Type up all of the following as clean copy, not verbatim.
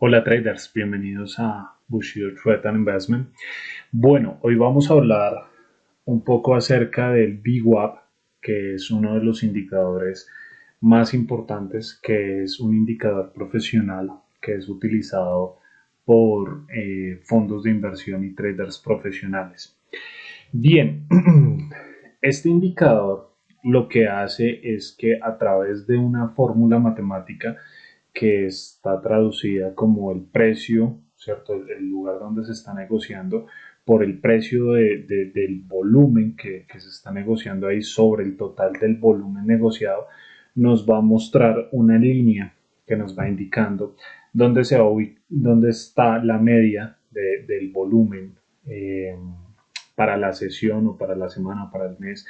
Hola traders, bienvenidos a Bushido Trade and Investment. Bueno, hoy vamos a hablar un poco acerca del VWAP, que es uno de los indicadores más importantes, que es un indicador profesional que es utilizado por fondos de inversión y traders profesionales. Bien, este indicador lo que hace es que a través de una fórmula matemática que está traducida como el precio, ¿cierto? El lugar donde se está negociando por el precio del volumen que se está negociando ahí sobre el total del volumen negociado, nos va a mostrar una línea que nos va indicando dónde está la media del volumen para la sesión o para la semana o para el mes.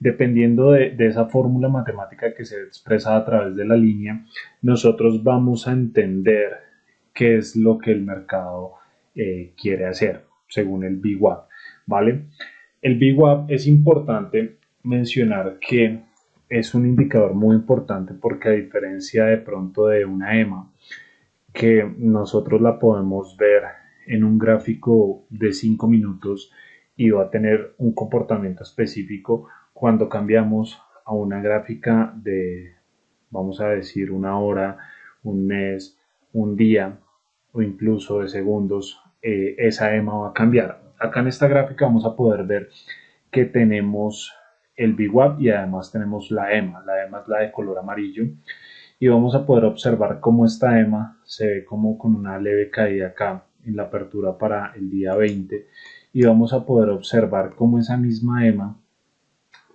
Dependiendo de esa fórmula matemática que se expresa a través de la línea, nosotros vamos a entender qué es lo que el mercado quiere hacer según el VWAP, ¿vale? El VWAP es importante mencionar que es un indicador muy importante porque a diferencia de pronto de una EMA, que nosotros la podemos ver en un gráfico de 5 minutos y va a tener un comportamiento específico cuando cambiamos a una gráfica de, vamos a decir, una hora, un mes, un día o incluso de segundos, esa EMA va a cambiar. Acá en esta gráfica vamos a poder ver que tenemos el VWAP y además tenemos la EMA. La EMA es la de color amarillo y vamos a poder observar cómo esta EMA se ve como con una leve caída acá en la apertura para el día 20 y vamos a poder observar cómo esa misma EMA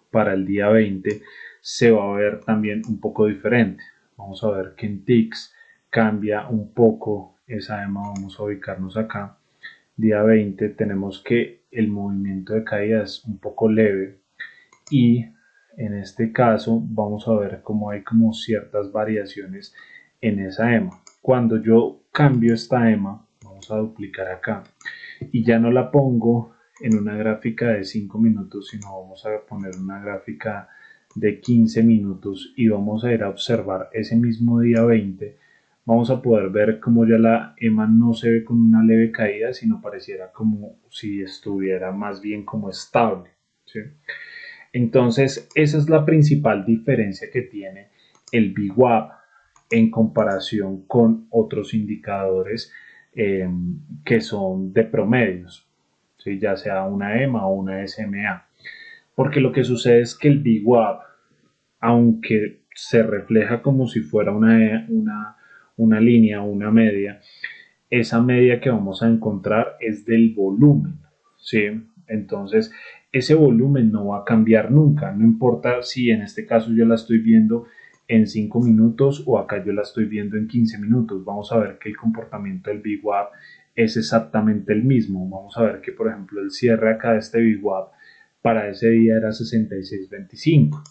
para el día 20 se va a ver también un poco diferente. Vamos a ver que en TIX cambia un poco esa EMA, vamos a ubicarnos acá. Día 20 tenemos que el movimiento de caída es un poco leve y en este caso vamos a ver cómo hay como ciertas variaciones en esa EMA. Cuando yo cambio esta EMA, vamos a duplicar acá y ya no la pongo en una gráfica de 5 minutos, sino vamos a poner una gráfica de 15 minutos y vamos a ir a observar ese mismo día 20. Vamos a poder ver cómo ya la EMA no se ve con una leve caída, sino pareciera como si estuviera más bien como estable, ¿sí? Entonces, esa es la principal diferencia que tiene el VWAP en comparación con otros indicadores que son de promedios, ¿sí? Ya sea una EMA o una SMA. Porque lo que sucede es que el VWAP, aunque se refleja como si fuera una línea o una media, esa media que vamos a encontrar es del volumen, ¿sí? Entonces, ese volumen no va a cambiar nunca, no importa si en este caso yo la estoy viendo en 5 minutos o acá yo la estoy viendo en 15 minutos. Vamos a ver que el comportamiento del VWAP es exactamente el mismo. Vamos a ver que, por ejemplo, el cierre acá de este VWAP para ese día era 66.25.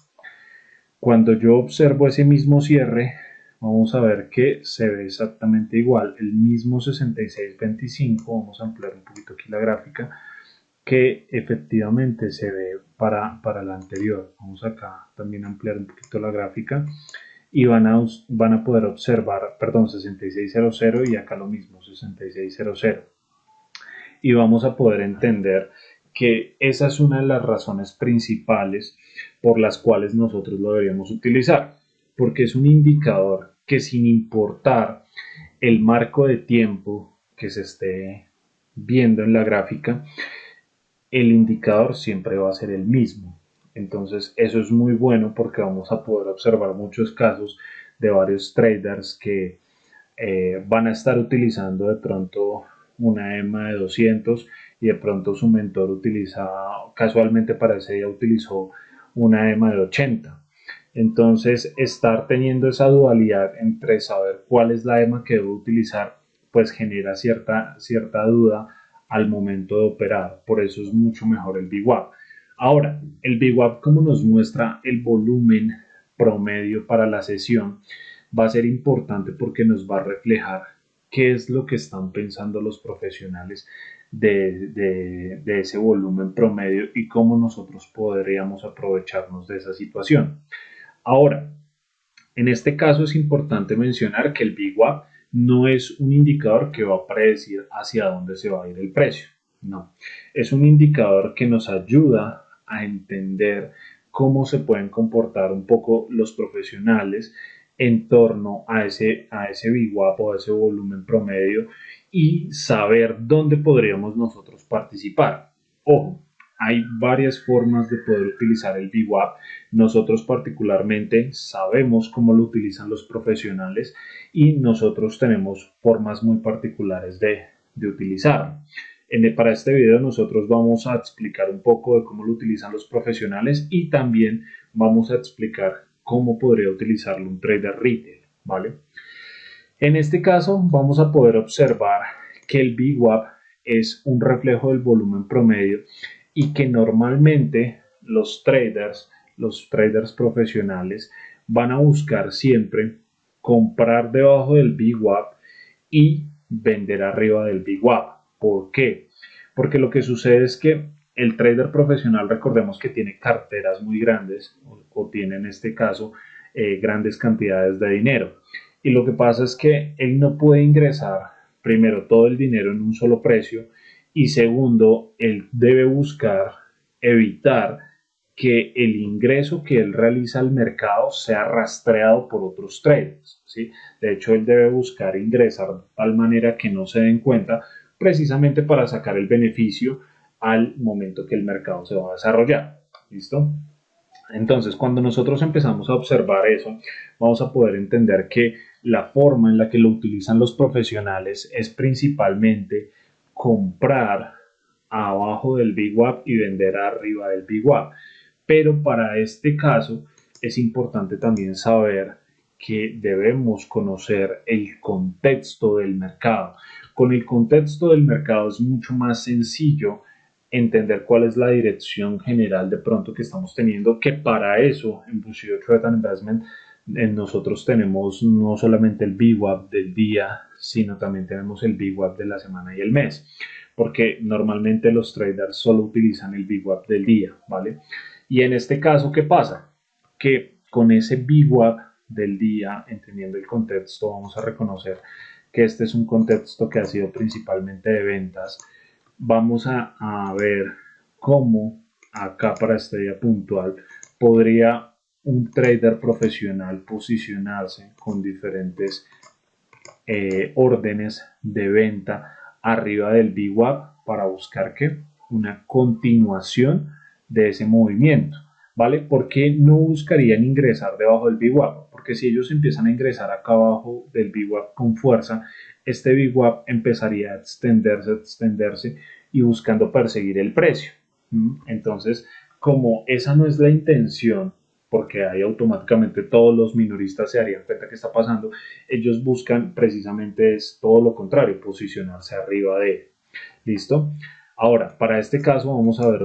Cuando yo observo ese mismo cierre, vamos a ver que se ve exactamente igual, el mismo 66.25, vamos a ampliar un poquito aquí la gráfica, que efectivamente se ve para la anterior. Vamos acá también a ampliar un poquito la gráfica y van a poder observar, perdón, 66.00 y acá lo mismo, 66.00. Y vamos a poder entender que esa es una de las razones principales por las cuales nosotros lo deberíamos utilizar, porque es un indicador que sin importar el marco de tiempo que se esté viendo en la gráfica, el indicador siempre va a ser el mismo. Entonces eso es muy bueno porque vamos a poder observar muchos casos de varios traders que van a estar utilizando de pronto una EMA de 200 y de pronto su mentor utiliza, casualmente para ese día utilizó una EMA de 80. Entonces, estar teniendo esa dualidad entre saber cuál es la EMA que debo utilizar, pues genera cierta duda al momento de operar. Por eso es mucho mejor el VWAP. Ahora, el VWAP, como nos muestra el volumen promedio para la sesión, va a ser importante porque nos va a reflejar qué es lo que están pensando los profesionales de ese volumen promedio y cómo nosotros podríamos aprovecharnos de esa situación. Ahora, en este caso es importante mencionar que el VWAP no es un indicador que va a predecir hacia dónde se va a ir el precio. No, es un indicador que nos ayuda a entender cómo se pueden comportar un poco los profesionales en torno a ese VWAP o a ese volumen promedio y saber dónde podríamos nosotros participar. Ojo, hay varias formas de poder utilizar el VWAP. Nosotros particularmente sabemos cómo lo utilizan los profesionales y nosotros tenemos formas muy particulares de utilizarlo. Para este video nosotros vamos a explicar un poco de cómo lo utilizan los profesionales y también vamos a explicar cómo podría utilizarlo un trader retail, ¿vale? En este caso vamos a poder observar que el VWAP es un reflejo del volumen promedio y que normalmente los traders profesionales van a buscar siempre comprar debajo del VWAP y vender arriba del VWAP. ¿Por qué? Porque lo que sucede es que el trader profesional, recordemos que tiene carteras muy grandes o tiene en este caso grandes cantidades de dinero. Y lo que pasa es que él no puede ingresar primero todo el dinero en un solo precio y segundo, él debe buscar evitar que el ingreso que él realiza al mercado sea rastreado por otros traders, ¿sí? De hecho, él debe buscar ingresar de tal manera que no se den cuenta, precisamente para sacar el beneficio al momento que el mercado se va a desarrollar. ¿Listo? Entonces, cuando nosotros empezamos a observar eso, vamos a poder entender que la forma en la que lo utilizan los profesionales es principalmente comprar abajo del VWAP y vender arriba del VWAP. Pero para este caso es importante también saber que debemos conocer el contexto del mercado. Con el contexto del mercado es mucho más sencillo entender cuál es la dirección general de pronto que estamos teniendo, que para eso en Bushido Trade and Investment nosotros tenemos no solamente el VWAP del día, sino también tenemos el VWAP de la semana y el mes, porque normalmente los traders solo utilizan el VWAP del día, ¿vale? Y en este caso, ¿qué pasa? Que con ese VWAP del día, entendiendo el contexto, vamos a reconocer que este es un contexto que ha sido principalmente de ventas. Vamos a ver cómo acá para este día puntual podría un trader profesional posicionarse con diferentes órdenes de venta arriba del VWAP para buscar que una continuación de ese movimiento, ¿vale? ¿Por qué no buscarían ingresar debajo del VWAP? Porque si ellos empiezan a ingresar acá abajo del VWAP con fuerza, este VWAP empezaría a extenderse y buscando perseguir el precio. Entonces, como esa no es la intención, porque ahí automáticamente todos los minoristas se darían cuenta que está pasando, ellos buscan precisamente es todo lo contrario, posicionarse arriba de él. ¿Listo? Ahora, para este caso vamos a ver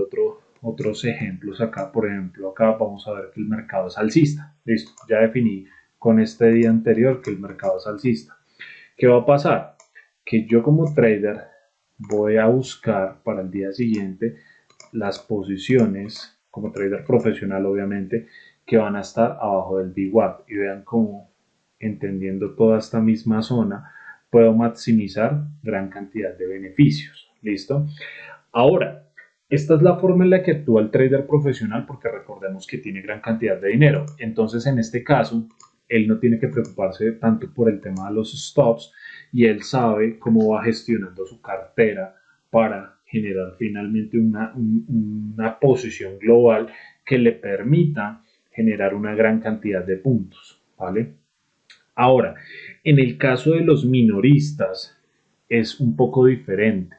otros ejemplos acá. Por ejemplo, acá vamos a ver que el mercado es alcista. Listo, ya definí con este día anterior que el mercado es alcista. ¿Qué va a pasar? Que yo como trader voy a buscar para el día siguiente las posiciones, como trader profesional obviamente, que van a estar abajo del VWAP y vean cómo, entendiendo toda esta misma zona, puedo maximizar gran cantidad de beneficios. ¿Listo? Ahora, esta es la forma en la que actúa el trader profesional porque recordemos que tiene gran cantidad de dinero. Entonces, en este caso, él no tiene que preocuparse tanto por el tema de los stops y él sabe cómo va gestionando su cartera para generar finalmente una posición global que le permita generar una gran cantidad de puntos, ¿vale? Ahora, en el caso de los minoristas es un poco diferente.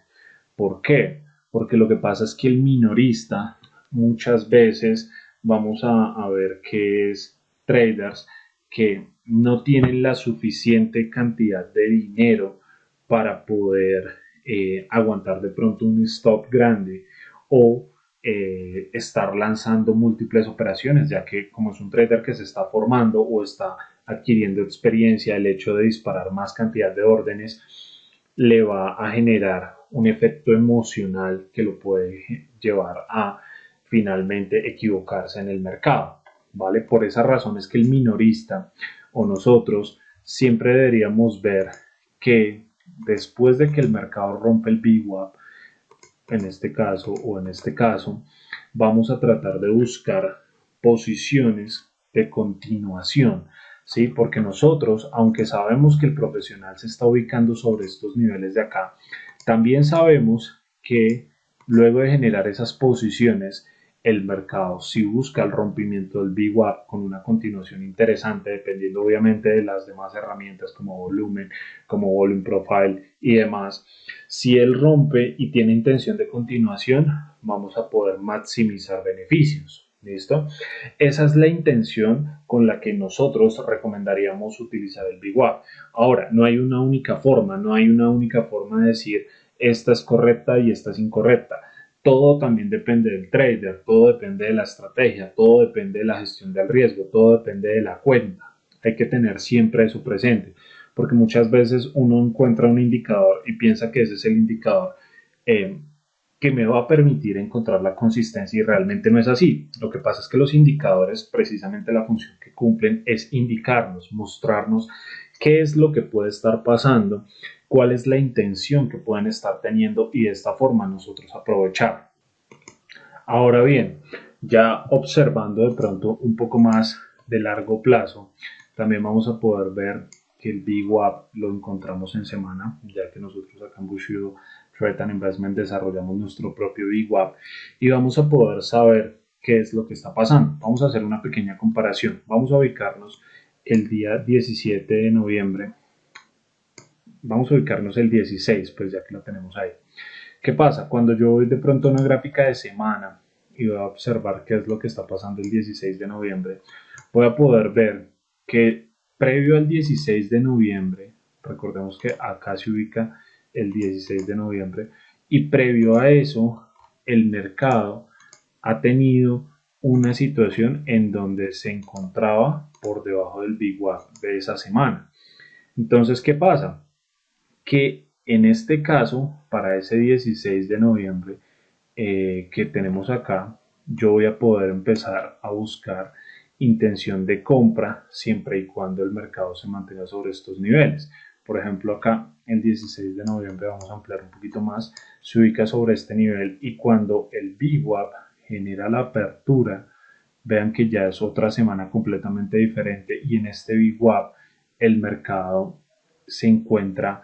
¿Por qué? Porque lo que pasa es que el minorista muchas veces vamos a ver que es traders que no tienen la suficiente cantidad de dinero para poder aguantar de pronto un stop grande o estar lanzando múltiples operaciones, ya que como es un trader que se está formando o está adquiriendo experiencia, el hecho de disparar más cantidad de órdenes le va a generar un efecto emocional que lo puede llevar a finalmente equivocarse en el mercado, ¿vale? Por esa razón es que el minorista o nosotros siempre deberíamos ver que después de que el mercado rompe el VWAP, en este caso o en este caso, vamos a tratar de buscar posiciones de continuación, ¿sí? Porque nosotros, aunque sabemos que el profesional se está ubicando sobre estos niveles de acá, también sabemos que luego de generar esas posiciones, el mercado si busca el rompimiento del VWAP con una continuación interesante, dependiendo obviamente de las demás herramientas como volumen, como volume profile y demás. Si él rompe y tiene intención de continuación, vamos a poder maximizar beneficios. ¿Listo? Esa es la intención con la que nosotros recomendaríamos utilizar el VWAP. Ahora, no hay una única forma, no hay una única forma de decir esta es correcta y esta es incorrecta. Todo también depende del trader, todo depende de la estrategia, todo depende de la gestión del riesgo, todo depende de la cuenta. Hay que tener siempre eso presente, porque muchas veces uno encuentra un indicador y piensa que ese es el indicador que me va a permitir encontrar la consistencia y realmente no es así. Lo que pasa es que los indicadores, precisamente la función que cumplen es indicarnos, mostrarnos qué es lo que puede estar pasando, cuál es la intención que pueden estar teniendo y de esta forma nosotros aprovechar. Ahora bien, ya observando de pronto un poco más de largo plazo, también vamos a poder ver que el VWAP lo encontramos en semana, ya que nosotros acá en Bushido Trade and Investment desarrollamos nuestro propio VWAP y vamos a poder saber qué es lo que está pasando. Vamos a hacer una pequeña comparación. Vamos a ubicarnos el día 17 de noviembre. Vamos a ubicarnos el 16, pues ya que lo tenemos ahí. ¿Qué pasa? Cuando yo voy de pronto a una gráfica de semana y voy a observar qué es lo que está pasando el 16 de noviembre, voy a poder ver que previo al 16 de noviembre, recordemos que acá se ubica el 16 de noviembre, y previo a eso, el mercado ha tenido una situación en donde se encontraba por debajo del VWAP de esa semana. Entonces, ¿qué pasa? Que en este caso, para ese 16 de noviembre que tenemos acá, yo voy a poder empezar a buscar intención de compra siempre y cuando el mercado se mantenga sobre estos niveles. Por ejemplo, acá el 16 de noviembre, vamos a ampliar un poquito más, se ubica sobre este nivel y cuando el VWAP genera la apertura, vean que ya es otra semana completamente diferente y en este VWAP el mercado se encuentra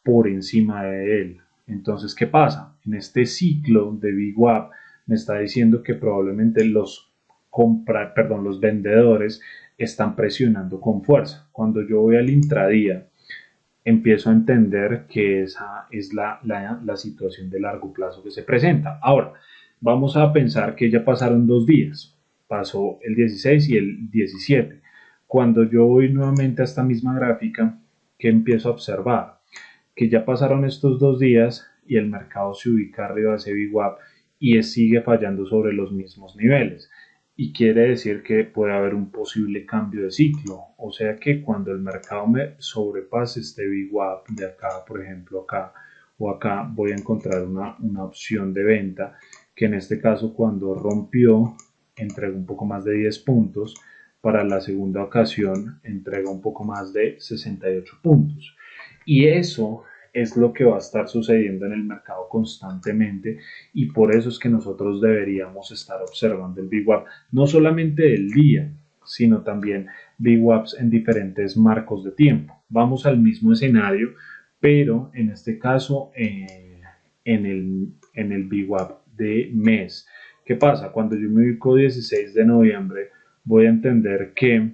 por encima de él. Entonces, ¿qué pasa? En este ciclo de VWAP me está diciendo que probablemente los vendedores están presionando con fuerza. Cuando yo voy al intradía, empiezo a entender que esa es la situación de largo plazo que se presenta. Ahora, vamos a pensar que ya pasaron 2 días. Pasó el 16 y el 17. Cuando yo voy nuevamente a esta misma gráfica, que empiezo a observar que ya pasaron estos 2 días y el mercado se ubica arriba de ese VWAP y sigue fallando sobre los mismos niveles. Y quiere decir que puede haber un posible cambio de ciclo. O sea que cuando el mercado me sobrepase este VWAP de acá, por ejemplo acá o acá, voy a encontrar una opción de venta que en este caso cuando rompió entregó un poco más de 10 puntos. Para la segunda ocasión entrega un poco más de 68 puntos. Y eso es lo que va a estar sucediendo en el mercado constantemente y por eso es que nosotros deberíamos estar observando el VWAP no solamente del día, sino también VWAPs en diferentes marcos de tiempo. Vamos al mismo escenario, pero en este caso en el VWAP de mes. ¿Qué pasa? Cuando yo me ubico 16 de noviembre, voy a entender que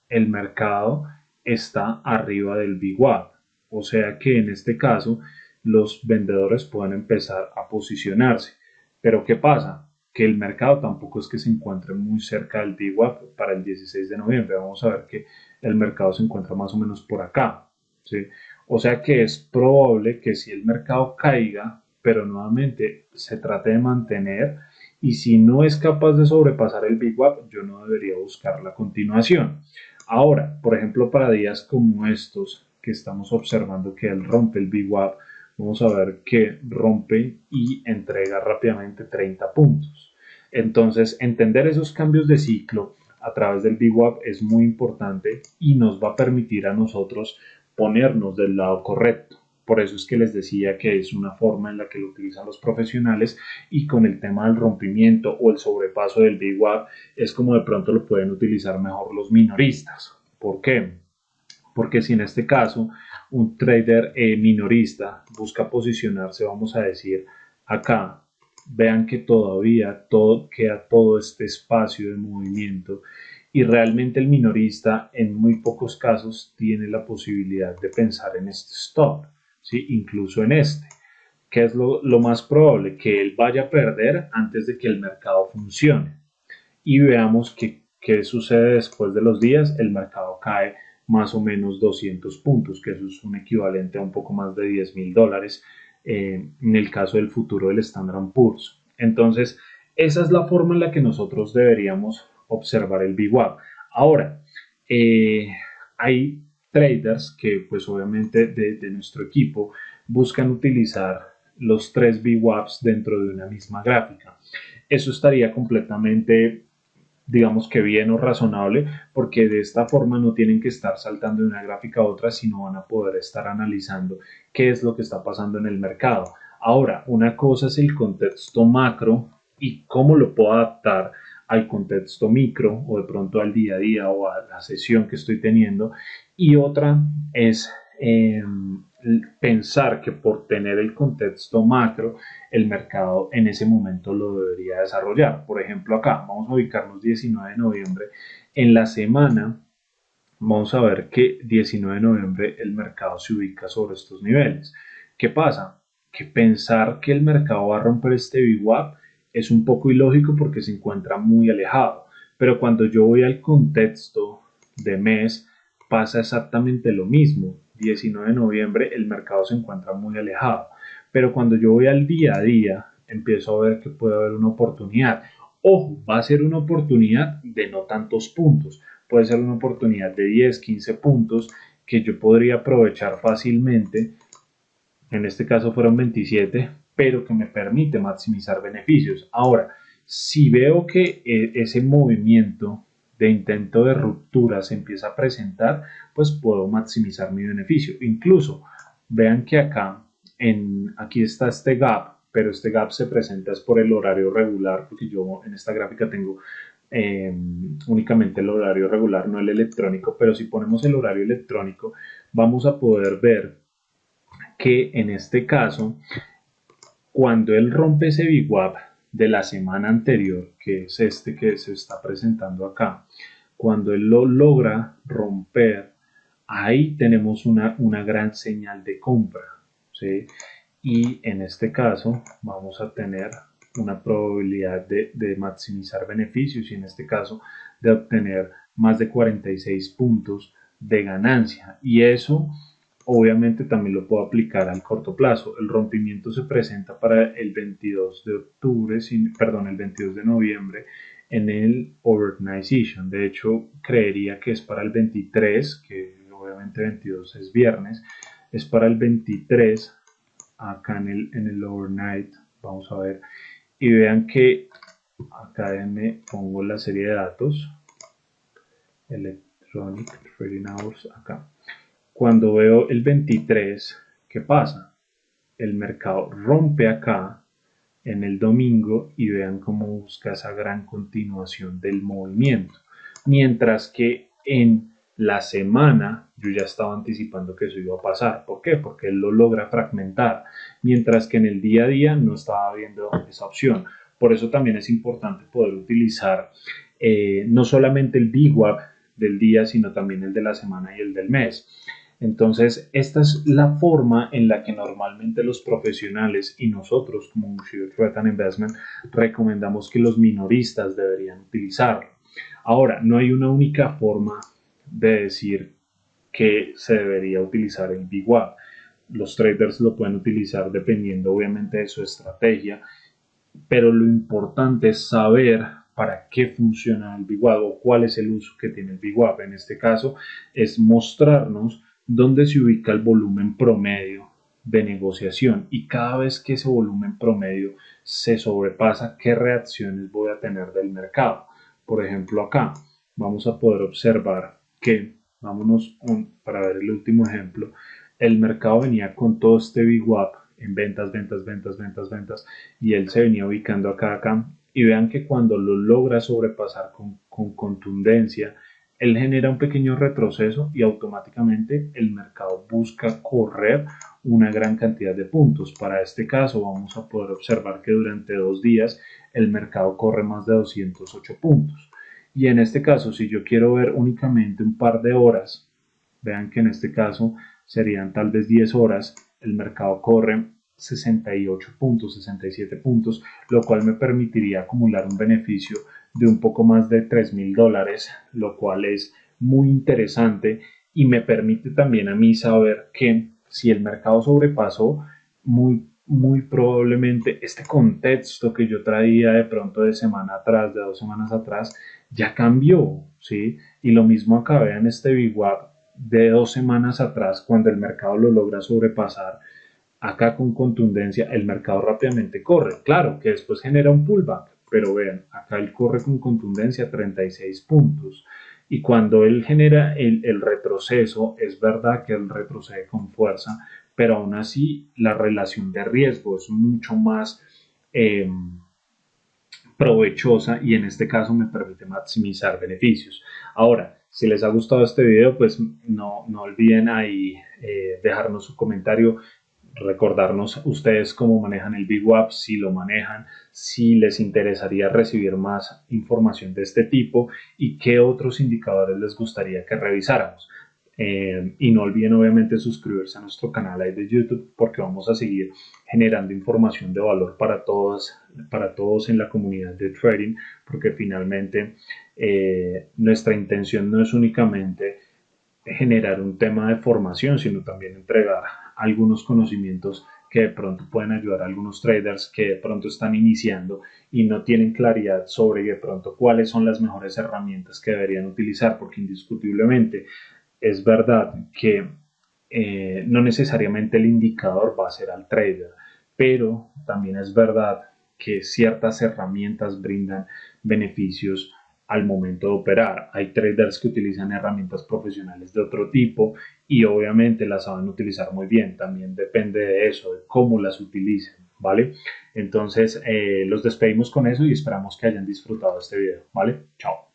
el mercado está arriba del VWAP. O sea que en este caso los vendedores pueden empezar a posicionarse. Pero ¿qué pasa? Que el mercado tampoco es que se encuentre muy cerca del VWAP para el 16 de noviembre. Vamos a ver que el mercado se encuentra más o menos por acá. ¿Sí? O sea que es probable que si el mercado caiga, pero nuevamente se trate de mantener y si no es capaz de sobrepasar el VWAP, yo no debería buscar la continuación. Ahora, por ejemplo, para días como estos, que estamos observando que él rompe el VWAP, vamos a ver que rompe y entrega rápidamente 30 puntos. Entonces, entender esos cambios de ciclo a través del VWAP es muy importante y nos va a permitir a nosotros ponernos del lado correcto. Por eso es que les decía que es una forma en la que lo utilizan los profesionales, y con el tema del rompimiento o el sobrepaso del VWAP es como de pronto lo pueden utilizar mejor los minoristas. ¿Por qué? Porque si en este caso un trader minorista busca posicionarse, vamos a decir acá, vean que todavía queda todo este espacio de movimiento, y realmente el minorista en muy pocos casos tiene la posibilidad de pensar en este stop, ¿sí? Incluso en este. ¿Qué es lo más probable? Que él vaya a perder antes de que el mercado funcione. Y veamos qué sucede después de los días. El mercado cae más o menos 200 puntos, que eso es un equivalente a un poco más de $10,000 en el caso del futuro del Standard Poor's. Entonces, esa es la forma en la que nosotros deberíamos observar el VWAP. Ahora, eh, hay traders que pues obviamente de nuestro equipo buscan utilizar los tres VWAPs dentro de una misma gráfica. Eso estaría completamente, digamos que bien o razonable, porque de esta forma no tienen que estar saltando de una gráfica a otra, sino van a poder estar analizando qué es lo que está pasando en el mercado. Ahora, una cosa es el contexto macro y cómo lo puedo adaptar al contexto micro, o de pronto al día a día o a la sesión que estoy teniendo, y otra es pensar que por tener el contexto macro el mercado en ese momento lo debería desarrollar. Por ejemplo, acá vamos a ubicarnos 19 de noviembre. En la semana vamos a ver que 19 de noviembre el mercado se ubica sobre estos niveles. ¿Qué pasa? Que pensar que el mercado va a romper este VWAP es un poco ilógico porque se encuentra muy alejado. Pero cuando yo voy al contexto de mes, pasa exactamente lo mismo. 19 de noviembre el mercado se encuentra muy alejado. Pero cuando yo voy al día a día, empiezo a ver que puede haber una oportunidad. Ojo, va a ser una oportunidad de no tantos puntos. Puede ser una oportunidad de 10, 15 puntos que yo podría aprovechar fácilmente. En este caso fueron 27, pero que me permite maximizar beneficios. Ahora, si veo que ese movimiento de intento de ruptura se empieza a presentar, pues puedo maximizar mi beneficio. Incluso vean que aquí está este gap, pero este gap se presenta es por el horario regular, porque yo en esta gráfica tengo únicamente el horario regular, no el electrónico. Pero si ponemos el horario electrónico, vamos a poder ver que en este caso, cuando él rompe ese VWAP de la semana anterior, que es este que se está presentando acá, cuando él lo logra romper, ahí tenemos una gran señal de compra, ¿sí? Y en este caso vamos a tener una probabilidad de maximizar beneficios, y en este caso de obtener más de 46 puntos de ganancia. Y eso obviamente también lo puedo aplicar al corto plazo. El rompimiento se presenta para el 22 de octubre, perdón, el 22 de noviembre en el overnight session. De hecho, creería que es para el 23, que obviamente 22 es viernes, es para el 23 acá en el overnight. Vamos a ver y vean que acá me pongo la serie de datos electronic trading hours acá. Cuando veo el 23, ¿qué pasa? El mercado rompe acá en el domingo y vean cómo busca esa gran continuación del movimiento. Mientras que en la semana yo ya estaba anticipando que eso iba a pasar. ¿Por qué? Porque él lo logra fragmentar. Mientras que en el día a día no estaba viendo esa opción. Por eso también es importante poder utilizar no solamente el VWAP del día, sino también el de la semana y el del mes. Entonces, esta es la forma en la que normalmente los profesionales y nosotros como Museo Threat and Investment recomendamos que los minoristas deberían utilizarlo. Ahora, no hay una única forma de decir que se debería utilizar el VWAP. Los traders lo pueden utilizar dependiendo obviamente de su estrategia, pero lo importante es saber para qué funciona el VWAP o cuál es el uso que tiene el VWAP. En este caso es mostrarnos dónde se ubica el volumen promedio de negociación, y cada vez que ese volumen promedio se sobrepasa, qué reacciones voy a tener del mercado. Por ejemplo, acá vamos a poder observar que vámonos para ver el último ejemplo, el mercado venía con todo este big wap en ventas, ventas, ventas, ventas, ventas, y él se venía ubicando acá, y vean que cuando lo logra sobrepasar con contundencia, él genera un pequeño retroceso y automáticamente el mercado busca correr una gran cantidad de puntos. Para este caso vamos a poder observar que durante 2 días el mercado corre más de 208 puntos. Y en este caso, si yo quiero ver únicamente un par de horas, vean que en este caso serían tal vez 10 horas, el mercado corre 68 puntos, 67 puntos, lo cual me permitiría acumular un beneficio de un poco más de $3,000, lo cual es muy interesante y me permite también a mí saber que si el mercado sobrepasó, muy probablemente este contexto que yo traía de pronto de semana atrás, de 2 semanas atrás, ya cambió, ¿sí? Y lo mismo acá, vean este VWAP de 2 semanas atrás, cuando el mercado lo logra sobrepasar, acá con contundencia, el mercado rápidamente corre. Claro que después genera un pullback, pero vean, acá él corre con contundencia 36 puntos. Y cuando él genera el retroceso, es verdad que él retrocede con fuerza, pero aún así la relación de riesgo es mucho más eh, provechosa y en este caso me permite maximizar beneficios. Ahora, si les ha gustado este video, pues no olviden ahí dejarnos su comentario, recordarnos ustedes cómo manejan el Big Wap, si lo manejan, si les interesaría recibir más información de este tipo y qué otros indicadores les gustaría que revisáramos. Y no olviden obviamente suscribirse a nuestro canal ahí de YouTube porque vamos a seguir generando información de valor para todos en la comunidad de trading, porque finalmente nuestra intención no es únicamente generar un tema de formación, sino también entregar algunos conocimientos que de pronto pueden ayudar a algunos traders que de pronto están iniciando y no tienen claridad sobre de pronto cuáles son las mejores herramientas que deberían utilizar, porque indiscutiblemente es verdad que no necesariamente el indicador va a ser al trader, pero también es verdad que ciertas herramientas brindan beneficios al momento de operar. Hay traders que utilizan herramientas profesionales de otro tipo y obviamente las saben utilizar muy bien. También depende de eso, de cómo las utilicen, ¿vale? Entonces, los despedimos con eso y esperamos que hayan disfrutado este video, ¿vale? Chao.